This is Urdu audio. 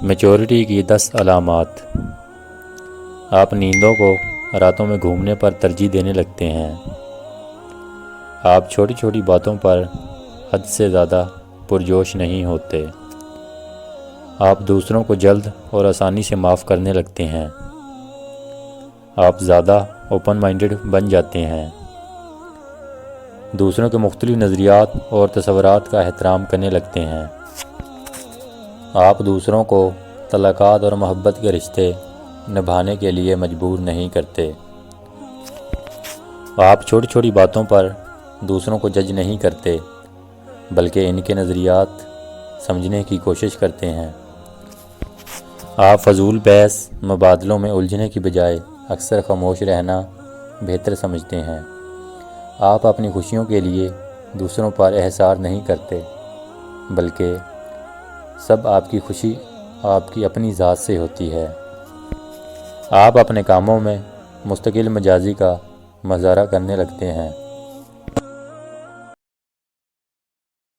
میچورٹی کی 10 علامات۔ آپ نیندوں کو راتوں میں گھومنے پر ترجیح دینے لگتے ہیں۔ آپ چھوٹی چھوٹی باتوں پر حد سے زیادہ پرجوش نہیں ہوتے۔ آپ دوسروں کو جلد اور آسانی سے معاف کرنے لگتے ہیں۔ آپ زیادہ اوپن مائنڈڈ بن جاتے ہیں۔ دوسروں کے مختلف نظریات اور تصورات کا احترام کرنے لگتے ہیں۔ آپ دوسروں کو تعلقات اور محبت کے رشتے نبھانے کے لیے مجبور نہیں کرتے۔ آپ چھوٹی چھوٹی باتوں پر دوسروں کو جج نہیں کرتے، بلکہ ان کے نظریات سمجھنے کی کوشش کرتے ہیں۔ آپ فضول بحث مبادلوں میں الجھنے کی بجائے اکثر خاموش رہنا بہتر سمجھتے ہیں۔ آپ اپنی خوشیوں کے لیے دوسروں پر انحصار نہیں کرتے، بلکہ سب آپ کی خوشی آپ کی اپنی ذات سے ہوتی ہے۔ آپ اپنے کاموں میں مستقل مزاجی کا مظاہرہ کرنے لگتے ہیں۔